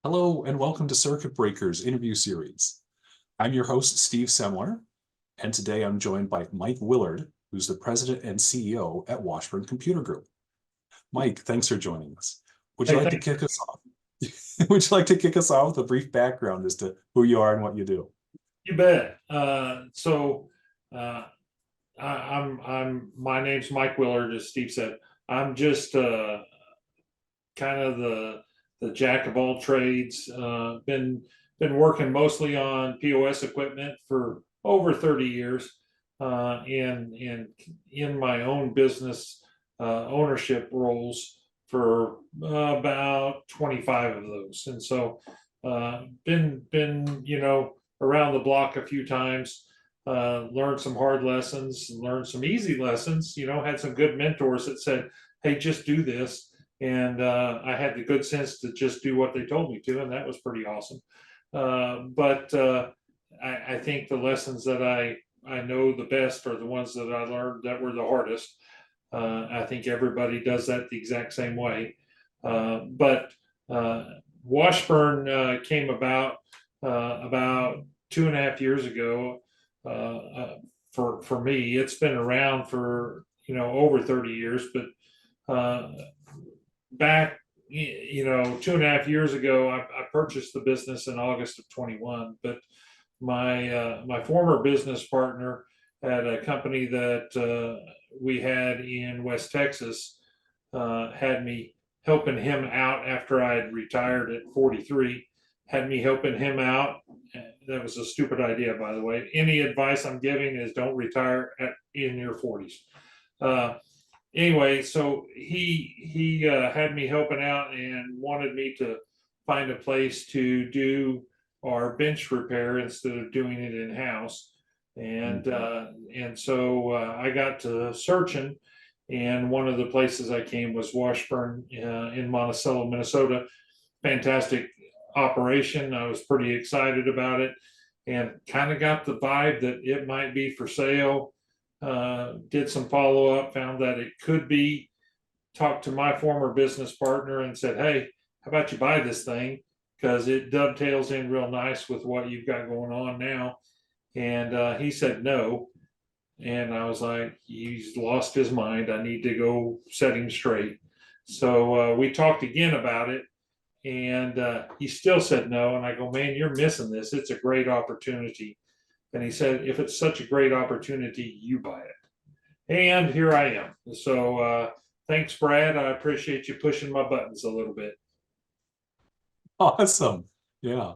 Hello and welcome to Circuit Breakers interview series. I'm your host, Steve Semler, and today I'm joined by Mike Willard, who's the president and CEO at Washburn Computer Group. Mike, thanks for joining us. Would you Hey, like to kick us off? Would you like to kick us off with a brief background as to who you are and what you do? you bet. My name's Mike Willard, as Steve said. I'm just kind of the jack of all trades. Been working mostly on POS equipment for over 30 years, and in my own business ownership roles for about 25 of those. And so been around the block a few times, learned some hard lessons, learned some easy lessons, had some good mentors that said, hey, just do this. And I had the good sense to just do what they told me to, and that was pretty awesome. I think the lessons that I know the best are the ones that I learned that were the hardest. I think everybody does that the exact same way. But Washburn came about 2.5 years ago. For me, it's been around for over 30 years, but back 2.5 years ago, I purchased the business in August of 21. But my former business partner had a company that we had in West Texas, had me helping him out after I had retired at 43, had me helping him out. That was a stupid idea, by the way. Any advice I'm giving is don't retire in your 40s. Anyway, so he had me helping out and wanted me to find a place to do our bench repair instead of doing it in-house. And so I got to searching, and one of the places I came was Washburn in Monticello, Minnesota. Fantastic operation. I was pretty excited about it and kind of got the vibe that it might be for sale. Did some follow-up, found that it could be, talked to my former business partner and said, hey, how about you buy this thing? Because it dovetails in real nice with what you've got going on now. And he said no. And I was like, he's lost his mind. I need to go set him straight. So we talked again about it, and he still said no. And I go, man, you're missing this. It's a great opportunity. And he said, if it's such a great opportunity, you buy it. And here I am. So thanks, Brad. I appreciate you pushing my buttons a little bit. Awesome. Yeah.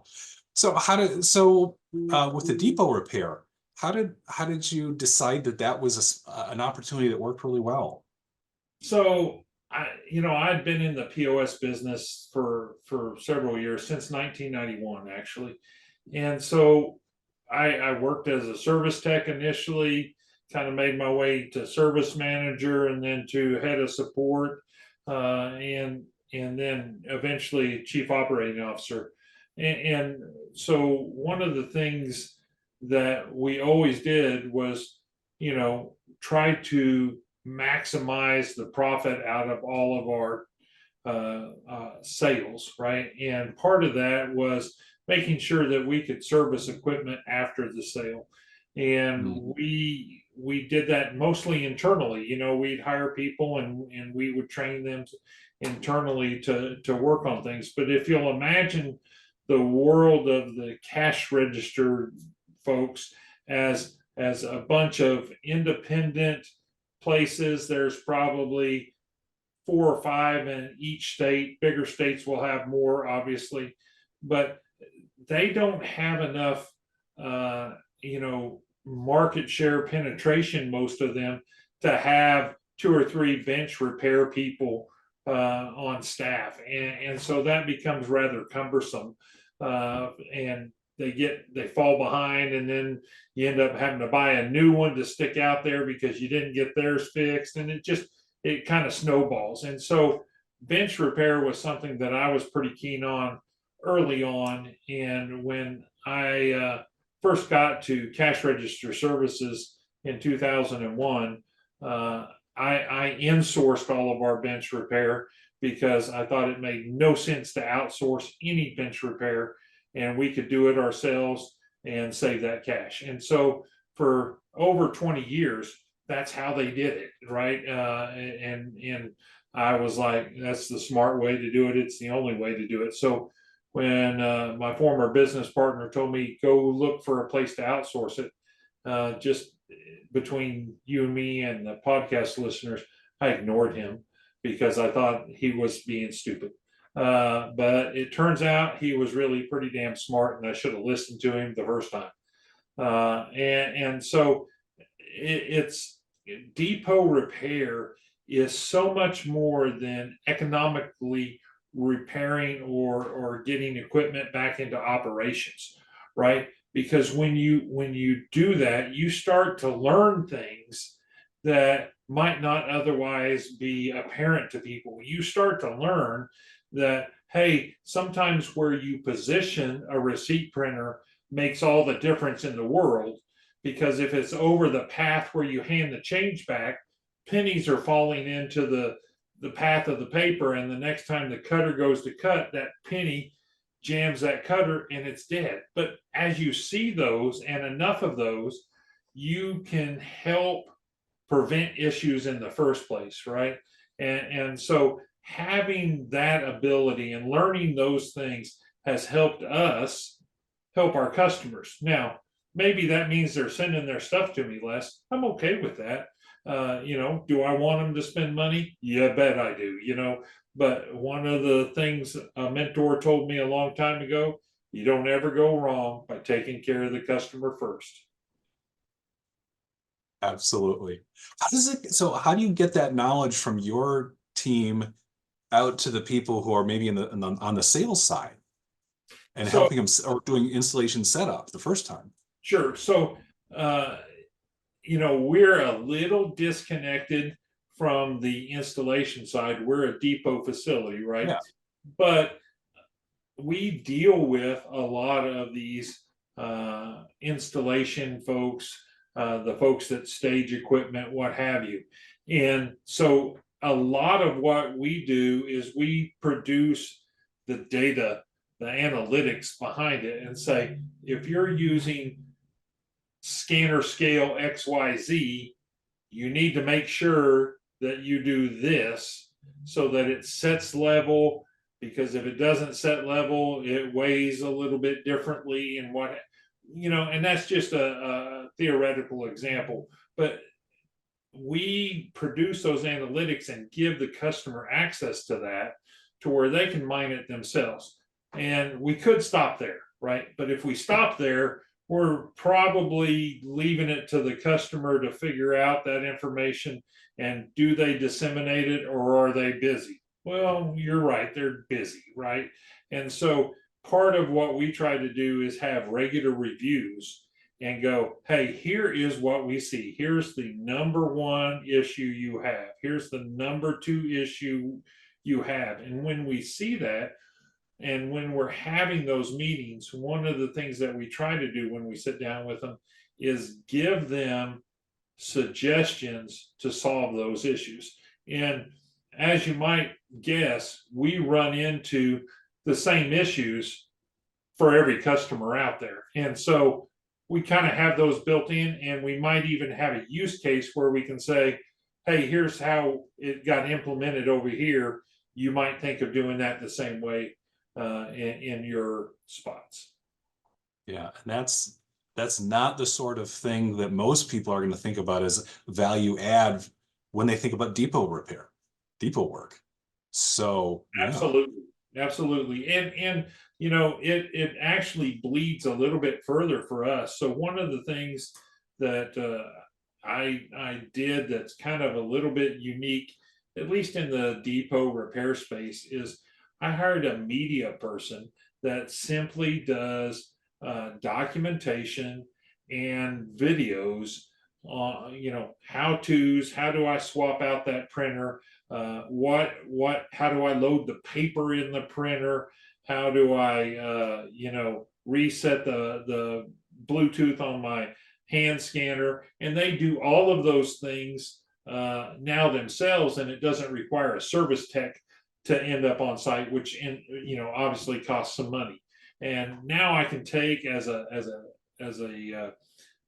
So with the depot repair, how did you decide that was an opportunity that worked really well? So I'd been in the POS business for several years, since 1991, actually. And so I worked as a service tech initially, kind of made my way to service manager and then to head of support, and then eventually chief operating officer. And so one of the things that we always did was, try to maximize the profit out of all of our sales, right? And part of that was making sure that we could service equipment after the sale. And we did that mostly internally. We'd hire people and we would train them internally to work on things. But if you'll imagine the world of the cash register folks as a bunch of independent places, there's probably 4 or 5 in each state. Bigger states will have more, obviously, but they don't have enough market share penetration, most of them, to have 2 or 3 bench repair people on staff, and so that becomes rather cumbersome, and they fall behind, and then you end up having to buy a new one to stick out there because you didn't get theirs fixed, and it kind of snowballs. And so bench repair was something that I was pretty keen on early on. And when I first got to cash register services in 2001, I insourced all of our bench repair. because I thought it made no sense to outsource any bench repair, and we could do it ourselves and save that cash. And so for over 20 years, that's how they did it, right? And I was like, that's the smart way to do it. It's the only way to do it. So when my former business partner told me, go look for a place to outsource it, just between you and me and the podcast listeners, I ignored him because I thought he was being stupid. But it turns out he was really pretty damn smart, and I should have listened to him the first time. And so it's depot repair is so much more than economically repairing or getting equipment back into operations, right? Because when you do that, you start to learn things that might not otherwise be apparent to people. You start to learn that, hey, sometimes where you position a receipt printer makes all the difference in the world, because if it's over the path where you hand the change back, pennies are falling into the path of the paper, and the next time the cutter goes to cut, that penny jams that cutter and it's dead. But as you see those and enough of those, you can help prevent issues in the first place, right? And so having that ability and learning those things has helped us help our customers. Now, maybe that means they're sending their stuff to me less. I'm okay with that. Do I want them to spend money? Yeah, bet I do, But one of the things a mentor told me a long time ago, you don't ever go wrong by taking care of the customer first. Absolutely. How do you get that knowledge from your team out to the people who are maybe on the sales side and helping them or doing installation setup the first time? Sure. So, we're a little disconnected from the installation side. We're a depot facility, right? Yeah. But we deal with a lot of these installation folks, the folks that stage equipment, what have you. And so a lot of what we do is we produce the data, the analytics behind it, and say, if you're using scanner scale XYZ, you need to make sure that you do this so that it sets level, because if it doesn't set level, it weighs a little bit differently, and and that's just a theoretical example, but we produce those analytics and give the customer access to that to where they can mine it themselves. And we could stop there, right? But if we stop there, we're probably leaving it to the customer to figure out that information. And do they disseminate it, or are they busy? Well, you're right, they're busy, right? And so part of what we try to do is have regular reviews and go, hey, here is what we see. Here's the number one issue you have. Here's the number two issue you have. And when we see that, and when we're having those meetings, one of the things that we try to do when we sit down with them is give them suggestions to solve those issues. And as you might guess, we run into the same issues for every customer out there. And so we kind of have those built in, and we might even have a use case where we can say, hey, here's how it got implemented over here. You might think of doing that the same way in your spots. Yeah, and that's not the sort of thing that most people are going to think about as value add when they think about depot repair, depot work. So Absolutely. And it actually bleeds a little bit further for us. So one of the things that I did that's kind of a little bit unique, at least in the depot repair space, is I hired a media person that simply does documentation and videos on, how-tos. How do I swap out that printer? How do I load the paper in the printer? How do I, reset the Bluetooth on my hand scanner? And they do all of those things now themselves, and it doesn't require a service tech to end up on site, which obviously costs some money. And now I can take as a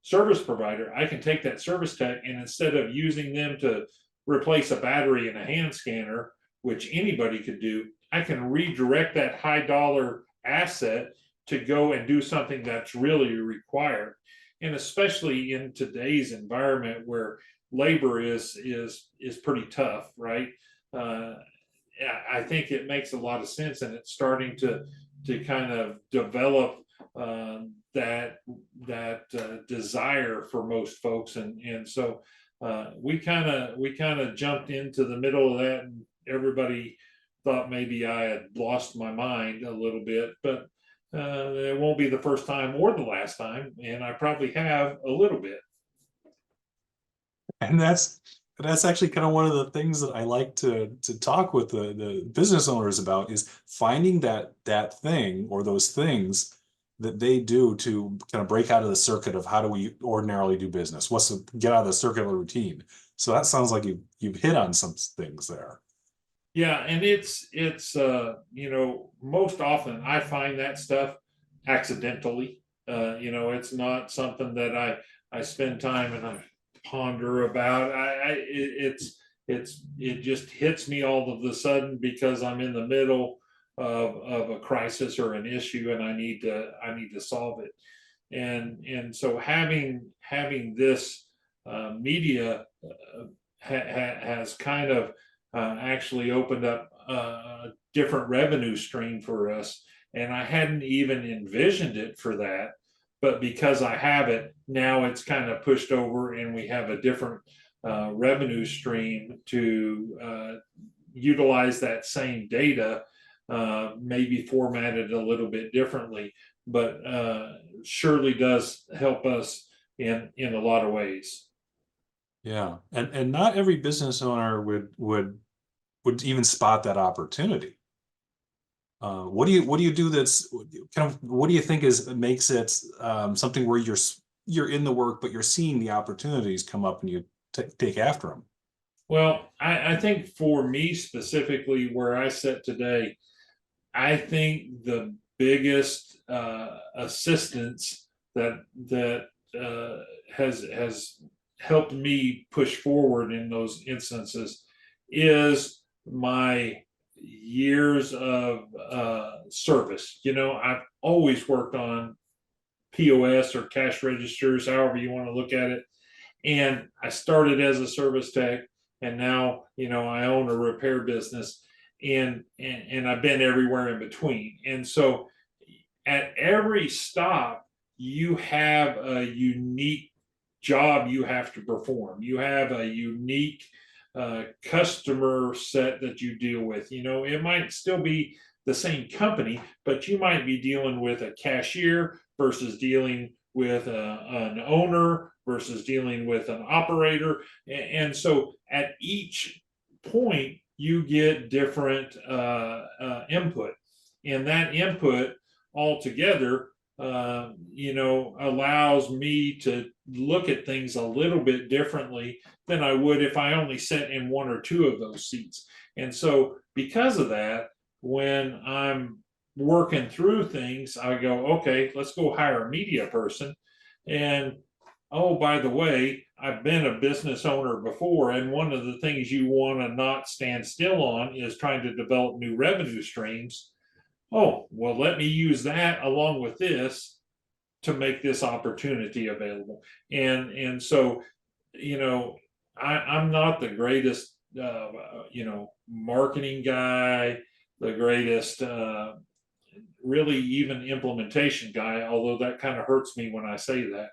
service provider, I can take that service tech, and instead of using them to replace a battery in a hand scanner, which anybody could do, I can redirect that high dollar asset to go and do something that's really required. And especially in today's environment where labor is pretty tough, right? I think it makes a lot of sense, and it's starting to kind of develop that desire for most folks, and so we kind of jumped into the middle of that, and everybody thought maybe I had lost my mind a little bit, but it won't be the first time or the last time, and I probably have a little bit. And that's actually kind of one of the things that I like to talk with the business owners about, is finding that thing or those things that they do to kind of break out of the circuit of how do we ordinarily do business? What's to get out of the circular routine? So that sounds like you've hit on some things there. Yeah, and it's most often I find that stuff accidentally. It's not something that I spend time and I ponder about. It just hits me all of a sudden because I'm in the middle of a crisis or an issue, and I need to solve it. And so having this media has kind of actually opened up a different revenue stream for us, and I hadn't even envisioned it for that, but because I have it now, it's kind of pushed over, and we have a different revenue stream to utilize that same data, maybe formatted a little bit differently, but surely does help us in a lot of ways. Yeah, and not every business owner would even spot that opportunity. What do you do that's kind of, what do you think makes it something where you're in the work, but you're seeing the opportunities come up and you take after them? Well, I think for me specifically, where I sit today, I think the biggest assistance that has helped me push forward in those instances is my years of service. I've always worked on POS or cash registers, however you want to look at it. And I started as a service tech, and now, I own a repair business, and I've been everywhere in between. And so at every stop, you have a unique job you have to perform. You have a unique customer set that you deal with. It might still be the same company, but you might be dealing with a cashier versus dealing with an owner versus dealing with an operator. And so at each point, you get different input. And that input altogether, allows me to look at things a little bit differently than I would if I only sat in one or two of those seats. And so because of that, when I'm working through things, I go, okay, let's go hire a media person. And oh, by the way, I've been a business owner before, and one of the things you want to not stand still on is trying to develop new revenue streams. Oh, well, let me use that along with this to make this opportunity available. And so, I'm not the greatest, marketing guy, the greatest, really even implementation guy, although that kind of hurts me when I say that.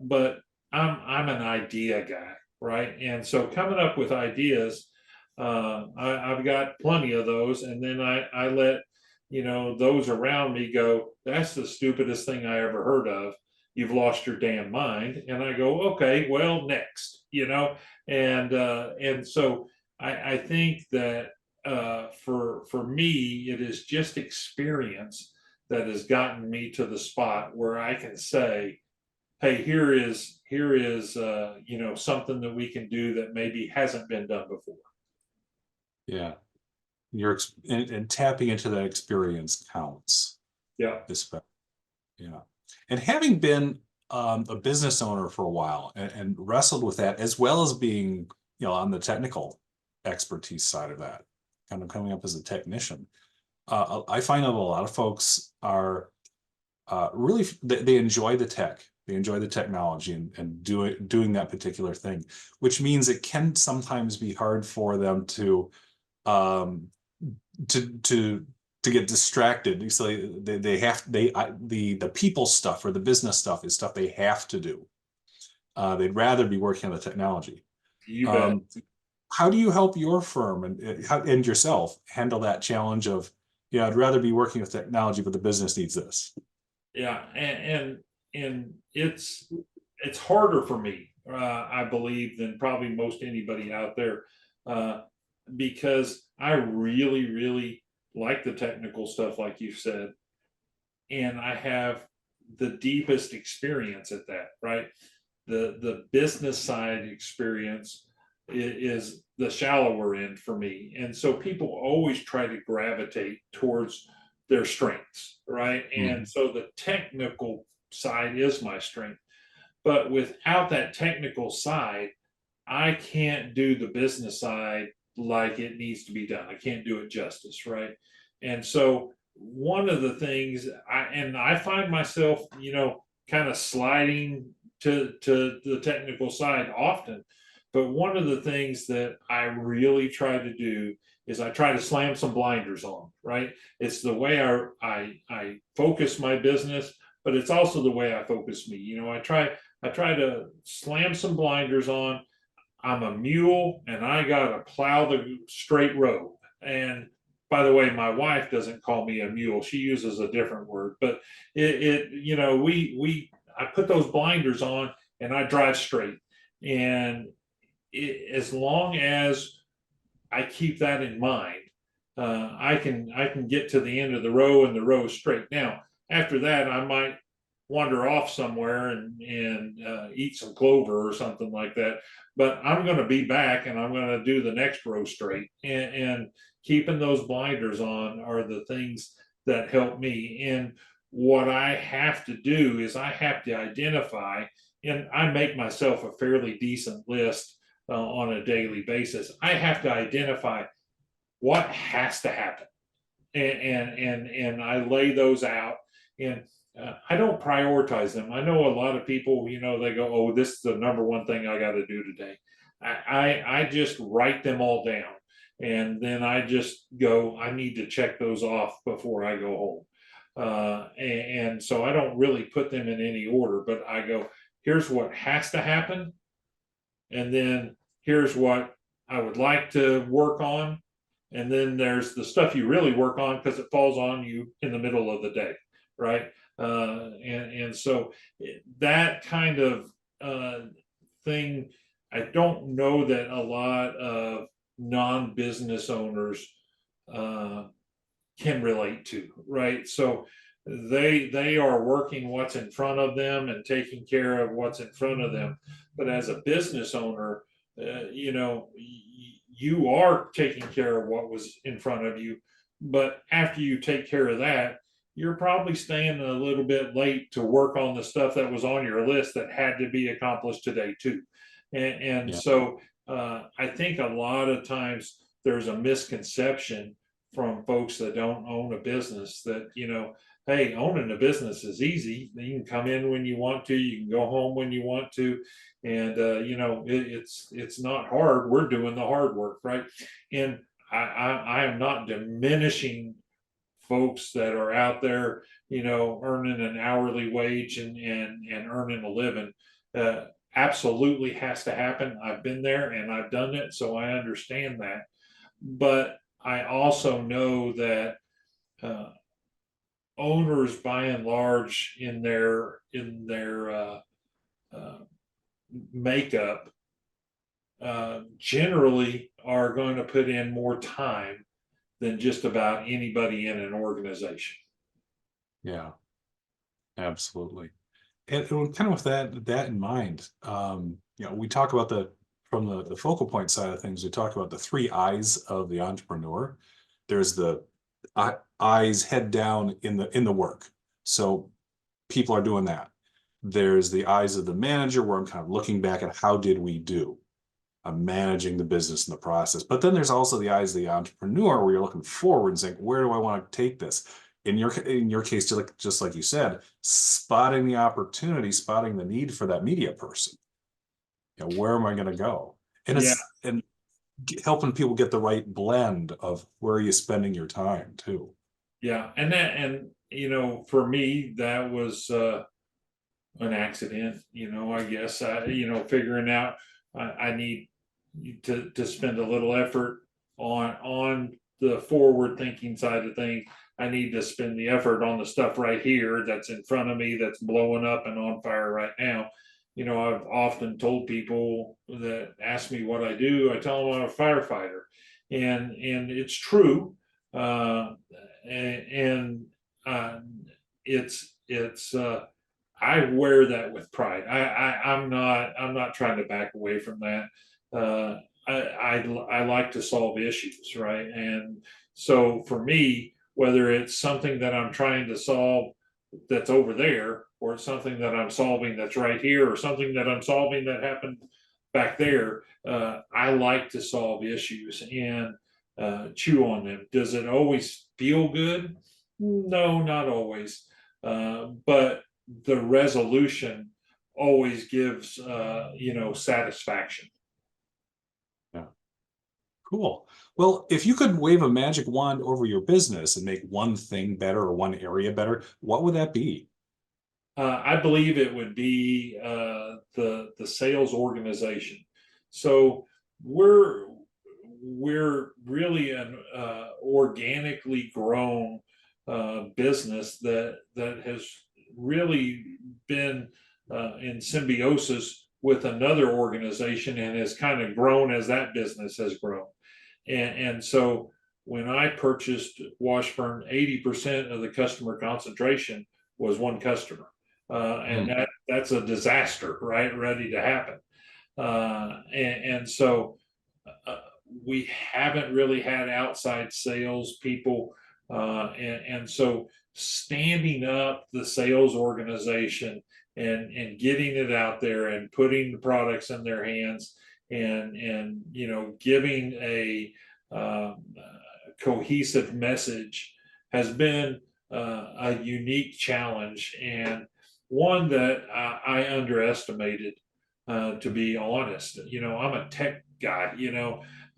But I'm an idea guy, right? And so coming up with ideas, I've got plenty of those, and then I let those around me go, that's the stupidest thing I ever heard of. You've lost your damn mind. And I go, okay, well, next, and so I think that for me, it is just experience that has gotten me to the spot where I can say, hey, here is something that we can do that maybe hasn't been done before. Yeah. and tapping into that experience counts. Yeah. Yeah. And having been a business owner for a while and wrestled with that, as well as being, on the technical expertise side of that, kind of coming up as a technician, I find that a lot of folks are really, they enjoy the tech. They enjoy the technology and doing that particular thing, which means it can sometimes be hard for them to um, to get distracted. So the people stuff or the business stuff is stuff they have to do. They'd rather be working on the technology. You bet. How do you help your firm and yourself handle that challenge of, I'd rather be working with technology, but the business needs this? Yeah, and it's harder for me, I believe, than probably most anybody out there, because I really, really like the technical stuff, like you said, and I have the deepest experience at that, right? The business side experience is the shallower end for me, and so people always try to gravitate towards their strengths, right? And so the technical side is my strength, but without that technical side, I can't do the business side like it needs to be done. I can't do it justice, right? And so one of the things I find myself, kind of sliding to the technical side often. But one of the things that I really try to do is I try to slam some blinders on, right? It's the way I focus my business, but it's also the way I focus me. I try to slam some blinders on. I'm a mule and I gotta plow the straight road. And by the way, my wife doesn't call me a mule. She uses a different word, but I put those blinders on and I drive straight. And as long as I keep that in mind, I can get to the end of the row and the row is straight. Now, after that, I might wander off somewhere and eat some clover or something like that. But I'm going to be back and I'm going to do the next row straight. And keeping those blinders on are the things that help me. And what I have to do is I have to identify, and I make myself a fairly decent list on a daily basis. I have to identify what has to happen, and I lay those out, and I don't prioritize them. I know a lot of people, they go, "Oh, this is the number one thing I got to do today." I just write them all down, and then I just go, I need to check those off before I go home. And so I don't really put them in any order, but I go, here's what has to happen, and then here's what I would like to work on, and then there's the stuff you really work on because it falls on you in the middle of the day, right? And so that kind of thing, I don't know that a lot of non-business owners can relate to, right? So they are working what's in front of them and taking care of what's in front of them. But as a business owner, you are taking care of what was in front of you. But after you take care of that, you're probably staying a little bit late to work on the stuff that was on your list that had to be accomplished today too. And so I think a lot of times there's a misconception from folks that don't own a business that, hey, owning a business is easy. You can come in when you want to, you can go home when you want to, and it's not hard. We're doing the hard work, right? And I am not diminishing folks that are out there, earning an hourly wage and earning a living. Absolutely has to happen. I've been there and I've done it, so I understand that. But I also know that owners, by and large, in their makeup, generally are going to put in more time than just about anybody in an organization. Yeah, absolutely. And kind of with that in mind, we talk about from the focal point side of things, we talk about the 3 I's of the entrepreneur. there's the eyes head down in the work. So people are doing that. There's the eyes of the manager where I'm kind of looking back at how did we do? I'm managing the business and the process. But then there's also the eyes of the entrepreneur where you're looking forward and saying, where do I want to take this? In your case, just like you said, spotting the opportunity, spotting the need for that media person. Where am I going to go? And Yeah, helping people get the right blend of where are you spending your time too. yeah, and for me that was an accident. I guess figuring out I need to spend a little effort on the forward thinking side of things. I need to spend the effort on the stuff right here that's in front of me that's blowing up and on fire right now. I've often told people that ask me what I do, I tell them I'm a firefighter, and it's true. And it's I wear that with pride. I'm not trying to back away from that. I like to solve issues, right? And so for me, whether it's something that I'm trying to solve that's over there, or it's something that I'm solving that's right here, or something that I'm solving that happened back there, I like to solve issues and chew on them. Does it always feel good? No, not always. But the resolution always gives satisfaction. Yeah. Cool. Well, if you could wave a magic wand over your business and make one thing better or one area better, what would that be? I believe it would be the sales organization. So we're really an organically grown business that has really been in symbiosis with another organization and has kind of grown as that business has grown. And so when I purchased Washburn, 80% of the customer concentration was one customer. And that's a disaster, right? Ready to happen. And so we haven't really had outside sales people. And so standing up the sales organization and getting it out there and putting the products in their hands and giving a cohesive message has been a unique challenge, and one that I underestimated, to be honest. I'm a tech guy.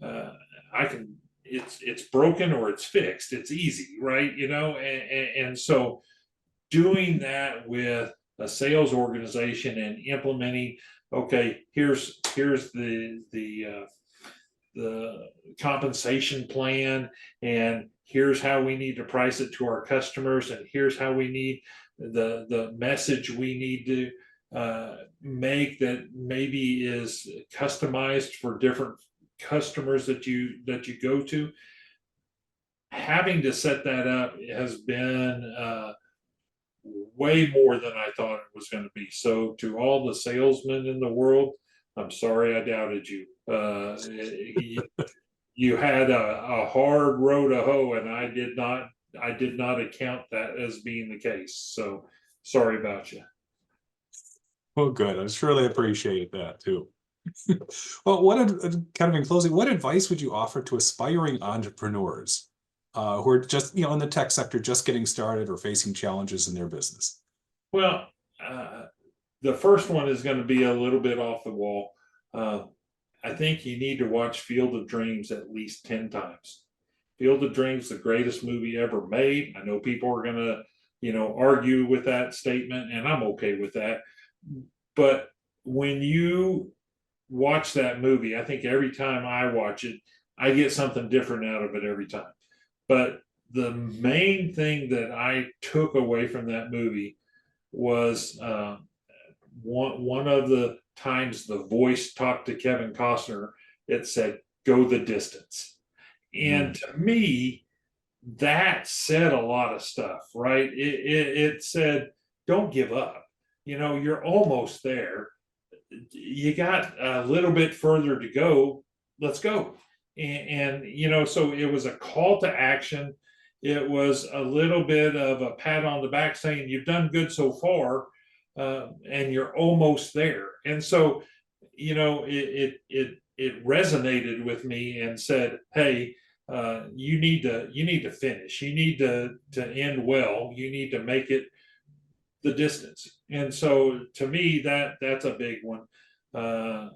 I can. It's broken or it's fixed. It's easy, right? And so doing that with a sales organization and implementing. Okay, here's the compensation plan, and here's how we need to price it to our customers, and here's how we need the message we need to make that maybe is customized for different customers that you go to. Having to set that up has been way more than I thought it was going to be. So to all the salesmen in the world, I'm sorry I doubted you. You had a hard row to hoe, and I did not account that as being the case. So sorry about you. Oh, good. I surely appreciate that too. Well, kind of in closing, what advice would you offer to aspiring entrepreneurs who are just, in the tech sector, just getting started or facing challenges in their business? Well, the first one is going to be a little bit off the wall. I think you need to watch Field of Dreams at least 10 times. Field of Dreams, the greatest movie ever made. I know people are going to, argue with that statement, and I'm okay with that. But when you watch that movie, I think every time I watch it, I get something different out of it every time. But the main thing that I took away from that movie was one of the times the voice talked to Kevin Costner, it said, "Go the distance." And to me, that said a lot of stuff, right? It said, don't give up. You're almost there. You got a little bit further to go. Let's go. and so it was a call to action. It was a little bit of a pat on the back saying you've done good so far, and you're almost there. And so it resonated with me and said, hey, you need to finish, you need to end well, you need to make it the distance. And so to me, that's a big one. And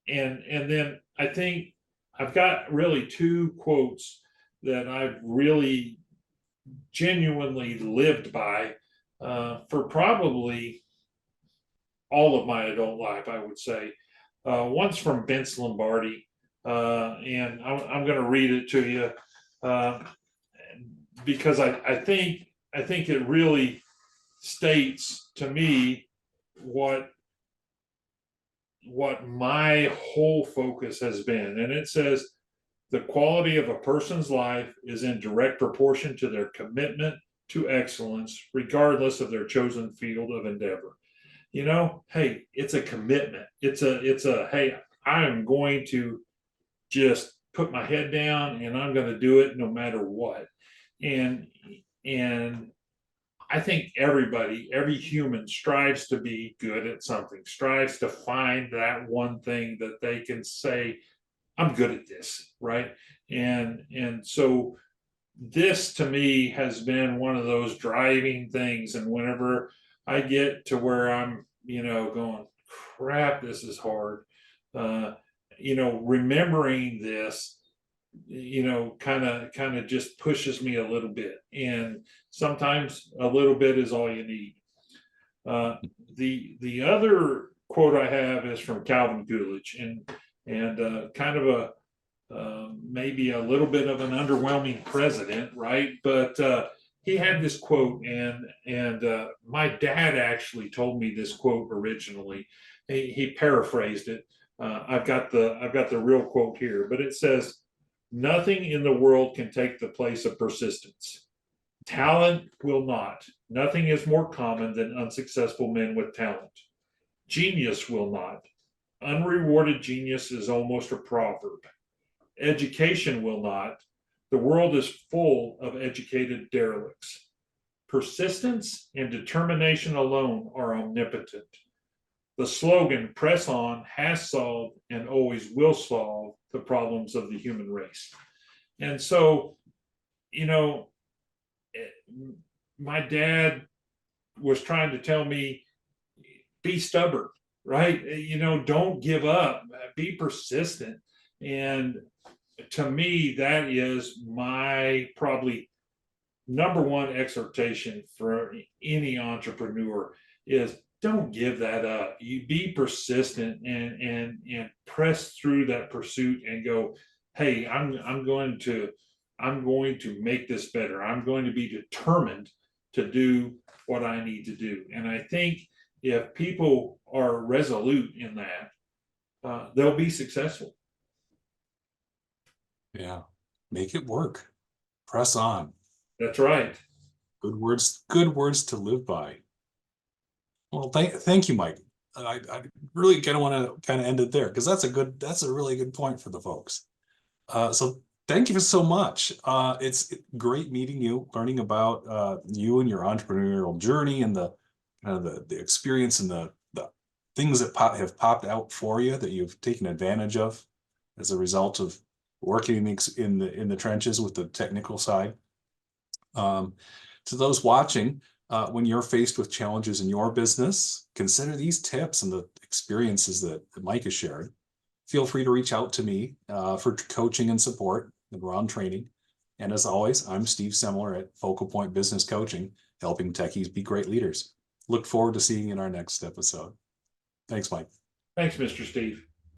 then I think I've got really two quotes that I've really genuinely lived by for probably all of my adult life, I would say. One's from Vince Lombardi, and I'm going to read it to you because I think it really states to me what my whole focus has been. And it says, the quality of a person's life is in direct proportion to their commitment to excellence, regardless of their chosen field of endeavor. Hey, it's a commitment. It's a hey, I am going to just put my head down and I'm going to do it no matter what. And I think every human strives to be good at something, strives to find that one thing that they can say, I'm good at this, right? And so this to me has been one of those driving things. And whenever I get to where I'm, going, crap, this is hard, remembering this, kind of just pushes me a little bit. And sometimes a little bit is all you need. The other quote I have is from Calvin Coolidge, and kind of a maybe a little bit of an underwhelming president, right? But he had this quote, and my dad actually told me this quote originally. He paraphrased it. I've got the real quote here, but it says, "Nothing in the world can take the place of persistence. Talent will not. Nothing is more common than unsuccessful men with talent. Genius will not. Unrewarded genius is almost a proverb. Education will not. The world is full of educated derelicts. Persistence and determination alone are omnipotent. The slogan, press on, has solved and always will solve the problems of the human race." And so, my dad was trying to tell me, be stubborn, right? Don't give up, be persistent. And to me, that is my probably number one exhortation for any entrepreneur is don't give that up. You be persistent and press through that pursuit and go, hey, I'm going to make this better. I'm going to be determined to do what I need to do. And I think if people are resolute in that, they'll be successful. Yeah. Make it work. Press on. That's right. Good words to live by. Well, thank you, Mike. I really kind of want to end it there because that's a really good point for the folks. So thank you so much. It's great meeting you, learning about you and your entrepreneurial journey and the experience and the things that have popped out for you that you've taken advantage of as a result of working in the trenches with the technical side. To those watching, when you're faced with challenges in your business, consider these tips and the experiences that Mike has shared. Feel free to reach out to me for coaching and support around training. And as always, I'm Steve Semler at FocalPoint Business Coaching, helping techies be great leaders. Look forward to seeing you in our next episode. Thanks, Mike. Thanks, Mr. Steve.